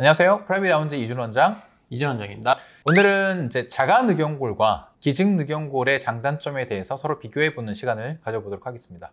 안녕하세요. 프라이빗 라운지 이준 원장. 이전 원장입니다. 오늘은 이제 자가늑연골과 기증늑연골의 장단점에 대해서 서로 비교해보는 시간을 가져보도록 하겠습니다.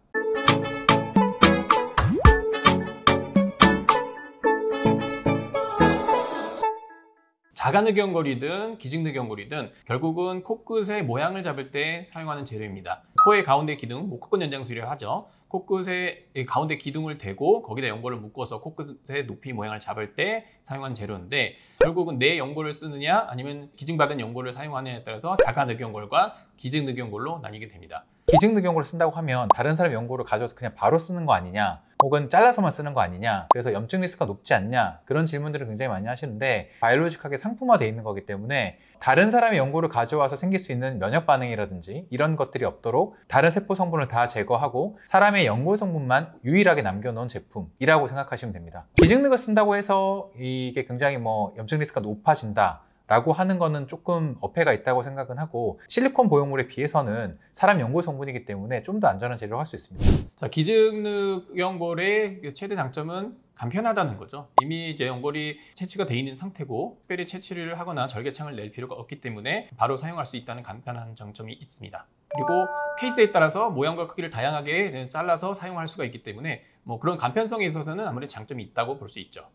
자가늑연골이든 기증늑연골이든 결국은 코끝의 모양을 잡을 때 사용하는 재료입니다. 코의 가운데 기둥, 코끝 연장술이라고 하죠. 코끝의 가운데 기둥을 대고 거기다 연골을 묶어서 코끝의 높이 모양을 잡을 때 사용하는 재료인데, 결국은 내 연골을 쓰느냐 아니면 기증받은 연골을 사용하느냐에 따라서 자가늑연골과 기증늑연골로 나뉘게 됩니다. 기증늑연골을 쓴다고 하면 다른 사람 연골을 가져와서 그냥 바로 쓰는 거 아니냐, 혹은 잘라서만 쓰는 거 아니냐, 그래서 염증 리스크가 높지 않냐, 그런 질문들을 굉장히 많이 하시는데, 바이올로직하게 상품화되어 있는 거기 때문에 다른 사람의 연골을 가져와서 생길 수 있는 면역 반응이라든지 이런 것들이 없도록 다른 세포 성분을 다 제거하고 사람의 연골 성분만 유일하게 남겨놓은 제품이라고 생각하시면 됩니다. 기증늑을 쓴다고 해서 이게 굉장히 염증 리스크가 높아진다 라고 하는 거는 조금 어폐가 있다고 생각은 하고, 실리콘 보형물에 비해서는 사람 연골 성분이기 때문에 좀 더 안전한 재료로 할 수 있습니다. 자, 기증늑연골의 최대 장점은 간편하다는 거죠. 이미 이제 연골이 채취가 돼 있는 상태고 특별히 채취를 하거나 절개창을 낼 필요가 없기 때문에 바로 사용할 수 있다는 간편한 장점이 있습니다. 그리고 케이스에 따라서 모양과 크기를 다양하게 잘라서 사용할 수가 있기 때문에 그런 간편성에 있어서는 아무래도 장점이 있다고 볼 수 있죠.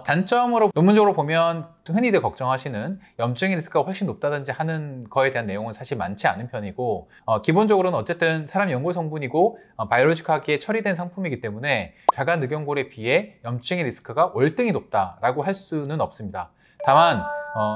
단점으로 논문적으로 보면 흔히들 걱정하시는 염증 리스크가 훨씬 높다든지 하는 거에 대한 내용은 사실 많지 않은 편이고, 기본적으로는 어쨌든 사람 연골 성분이고 바이올로직하게 처리된 상품이기 때문에 자가늑연골에 비해 염증의 리스크가 월등히 높다라고 할 수는 없습니다. 다만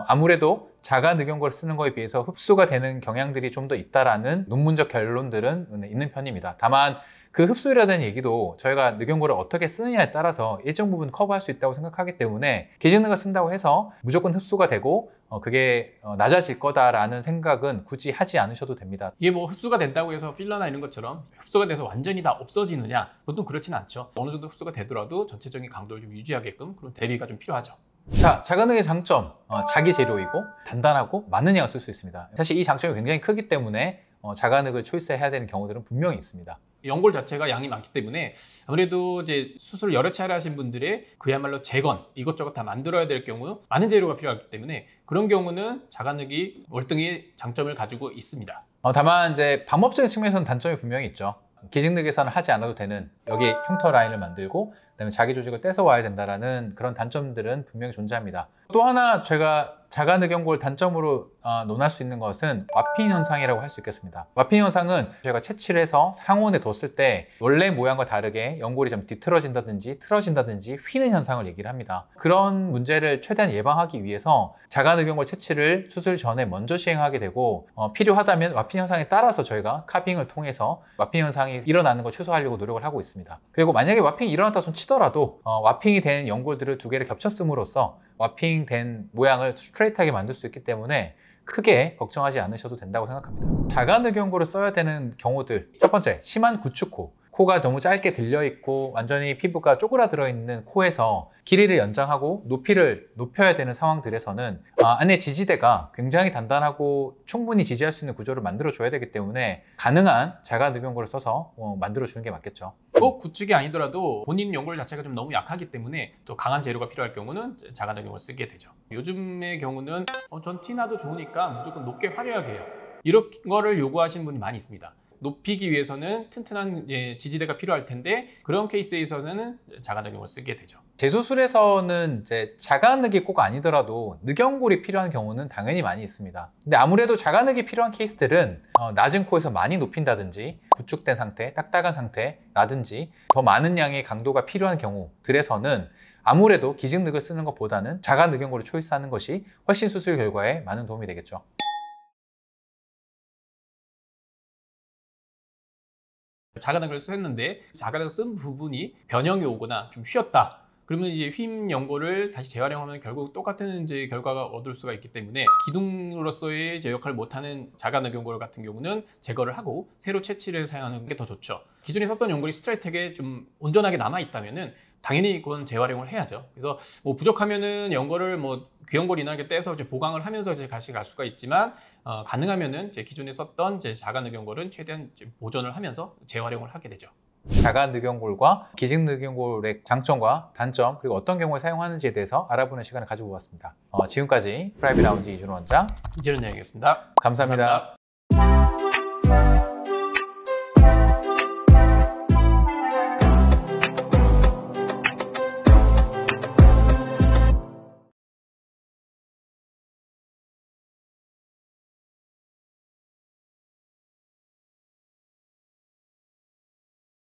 아무래도 자가늑연골을 쓰는 거에 비해서 흡수가 되는 경향들이 좀 더 있다라는 논문적 결론들은 있는 편입니다. 다만 그 흡수율이라는 얘기도 저희가 늑연골을 어떻게 쓰느냐에 따라서 일정 부분 커버할 수 있다고 생각하기 때문에, 기증늑을 쓴다고 해서 무조건 흡수가 되고 그게 낮아질 거다라는 생각은 굳이 하지 않으셔도 됩니다. 이게 흡수가 된다고 해서 필러나 이런 것처럼 흡수가 돼서 완전히 다 없어지느냐? 보통 그렇진 않죠. 어느 정도 흡수가 되더라도 전체적인 강도를 좀 유지하게끔 그런 대비가 좀 필요하죠. 자, 자가늑의 장점, 자기 재료이고 단단하고 많은 양을 쓸 수 있습니다. 사실 이 장점이 굉장히 크기 때문에 자가늑을 초이스해야 되는 경우들은 분명히 있습니다. 연골 자체가 양이 많기 때문에 아무래도 이제 수술을 여러 차례 하신 분들의 그야말로 재건, 이것저것 다 만들어야 될 경우 많은 재료가 필요하기 때문에 그런 경우는 자가늑이 월등히 장점을 가지고 있습니다. 다만 이제 방법적인 측면에서는 단점이 분명히 있죠. 기증늑에서는 하지 않아도 되는 여기 흉터 라인을 만들고 그다음에 자기 조직을 떼서 와야 된다라는 그런 단점들은 분명히 존재합니다. 또 하나 제가 자가늑연골 단점으로 논할 수 있는 것은 와핑 현상이라고 할 수 있겠습니다. 와핑 현상은 저희가 채취를 해서 상온에 뒀을 때 원래 모양과 다르게 연골이 좀 뒤틀어진다든지 틀어진다든지 휘는 현상을 얘기를 합니다. 그런 문제를 최대한 예방하기 위해서 자가늑연골 채취를 수술 전에 먼저 시행하게 되고, 필요하다면 와핑 현상에 따라서 저희가 카빙을 통해서 와핑 현상이 일어나는 걸 최소화하려고 노력을 하고 있습니다. 그리고 만약에 와핑이 일어났다 손 치더라도 와핑이 된 연골들을 두 개를 겹쳤음으로써 와핑된 모양을 스트레이트하게 만들 수 있기 때문에 크게 걱정하지 않으셔도 된다고 생각합니다. 자가늑연골을 써야 되는 경우들, 첫 번째, 심한 구축코. 코가 너무 짧게 들려있고 완전히 피부가 쪼그라들어 있는 코에서 길이를 연장하고 높이를 높여야 되는 상황들에서는 안에 지지대가 굉장히 단단하고 충분히 지지할 수 있는 구조를 만들어줘야 되기 때문에 가능한 자가늑연골을 써서 만들어주는 게 맞겠죠. 꼭 구축이 아니더라도 본인 연골 자체가 좀 너무 약하기 때문에 또 강한 재료가 필요할 경우는 자가늑연골을 쓰게 되죠. 요즘의 경우는 전 티나도 좋으니까 무조건 높게 화려하게 해요. 이런 거를 요구하시는 분이 많이 있습니다. 높이기 위해서는 튼튼한 지지대가 필요할 텐데 그런 케이스에서는 자가늑연골을 쓰게 되죠. 재수술에서는 이제 자가늑이 꼭 아니더라도 늑연골이 필요한 경우는 당연히 많이 있습니다. 근데 아무래도 자가늑이 필요한 케이스들은 낮은 코에서 많이 높인다든지 구축된 상태, 딱딱한 상태라든지 더 많은 양의 강도가 필요한 경우들에서는 아무래도 기증늑을 쓰는 것보다는 자가늑연골을 초이스하는 것이 훨씬 수술 결과에 많은 도움이 되겠죠. 자가늑을 썼는데 자가늑을 쓴 부분이 변형이 오거나 좀 휘었다. 그러면 이제 휨 연골을 다시 재활용하면 결국 똑같은 이제 결과가 얻을 수가 있기 때문에 기둥으로서의 이제 역할을 못하는 자가늑연골 같은 경우는 제거를 하고 새로 채취를 사용하는 게 더 좋죠. 기존에 썼던 연골이 스트레이트하게 좀 온전하게 남아 있다면은 당연히 그건 재활용을 해야죠. 그래서 부족하면은 연골을 귀연골이나 이렇게 떼서 이제 보강을 하면서 이제 다시 갈 수가 있지만, 가능하면은 이제 기존에 썼던 이제 자가늑연골은 최대한 이제 보존을 하면서 재활용을 하게 되죠. 자가늑연골과 기직늑연골의 장점과 단점 그리고 어떤 경우에 사용하는지에 대해서 알아보는 시간을 가지고 왔습니다. 지금까지 프라이빗 라운지 이준호 원장 이재훈 양이었습니다. 감사합니다.